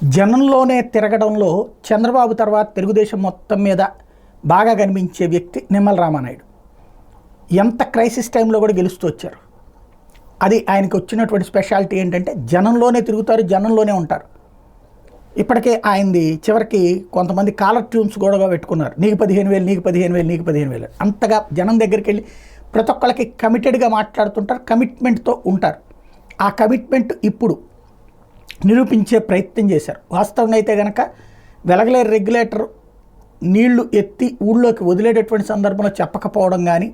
జనంలోనే తిరగడంలో చంద్రబాబు తర్వాత తెలుగుదేశం మొత్తం మీద బాగా కనిపించే వ్యక్తి నిమ్మల రామానాయుడు. ఎంత క్రైసిస్ టైంలో కూడా గెలుస్తూ వచ్చారు. అది ఆయనకు వచ్చినటువంటి స్పెషాలిటీ ఏంటంటే జనంలోనే తిరుగుతారు, జనంలోనే ఉంటారు. ఇప్పటికే ఆయనది చివరికి కొంతమంది కాలర్ ట్యూన్స్ కూడా పెట్టుకున్నారు. నీకు 15,000, నీకు 15,000, నీకు 15,000. అంతగా జనం దగ్గరికి వెళ్ళి ప్రతి ఒక్కళ్ళకి కమిటెడ్గా మాట్లాడుతుంటారు, కమిట్మెంట్తో ఉంటారు. ఆ కమిట్మెంట్ ఇప్పుడు నిరూపించే ప్రయత్నం చేశారు. వాస్తవంగా అయితే కనుక వెలగలేరు రెగ్యులేటర్ నీళ్లు ఎత్తి ఊళ్ళోకి వదిలేటటువంటి సందర్భంలో చెప్పకపోవడం కానీ,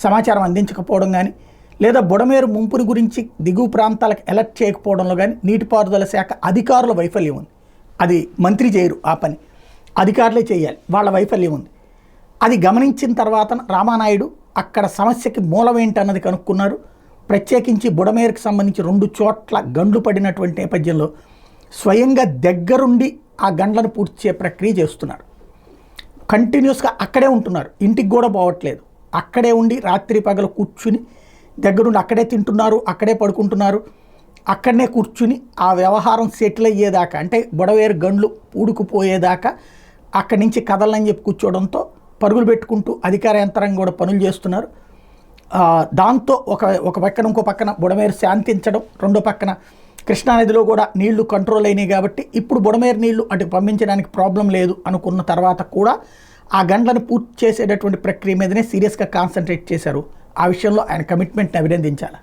సమాచారం అందించకపోవడం కానీ, లేదా బుడమేరు ముంపుని గురించి దిగువ ప్రాంతాలకు అలర్ట్ చేయకపోవడంలో కానీ నీటిపారుదల శాఖ అధికారుల వైఫల్యం ఉంది. అది మంత్రి చేయరు, ఆ పని అధికారులే చేయాలి, వాళ్ళ వైఫల్యం ఉంది. అది గమనించిన తర్వాత రామానాయుడు అక్కడ సమస్యకి మూలం ఏంటన్నది కనుక్కున్నారు. ప్రత్యేకించి బుడమేరుకు సంబంధించి 2 చోట్ల గండ్లు పడినటువంటి నేపథ్యంలో స్వయంగా దగ్గరుండి ఆ గండ్లను పూర్తి చేసే ప్రక్రియ చేస్తున్నారు. కంటిన్యూస్గా అక్కడే ఉంటున్నారు, ఇంటికి కూడా పోవట్లేదు. అక్కడే ఉండి రాత్రి పగలు కూర్చుని దగ్గరుండి అక్కడే తింటున్నారు, అక్కడే పడుకుంటున్నారు, అక్కడనే కూర్చుని ఆ వ్యవహారం సెటిల్ అయ్యేదాకా, అంటే బుడమేరు గండ్లు పూడుకుపోయేదాకా అక్కడి నుంచి కదలని చెప్పి కూర్చోవడంతో పరుగులు పెట్టుకుంటూ అధికార యంత్రాంగం కూడా పనులు చేస్తున్నారు. దాంతో ఒక పక్కన ఇంకో పక్కన బుడమేరు శాంతించడం, రెండో పక్కన కృష్ణానదిలో కూడా నీళ్లు కంట్రోల్ అయినాయి కాబట్టి ఇప్పుడు బుడమేరు నీళ్లు అటు పంపించడానికి ప్రాబ్లం లేదు అనుకున్న తర్వాత కూడా ఆ గంటలను పూర్తి చేసేటటువంటి ప్రక్రియ మీదనే సీరియస్గా కాన్సన్ట్రేట్ చేశారు. ఆ విషయంలో ఆయన కమిట్మెంట్ని అభినందించాలి.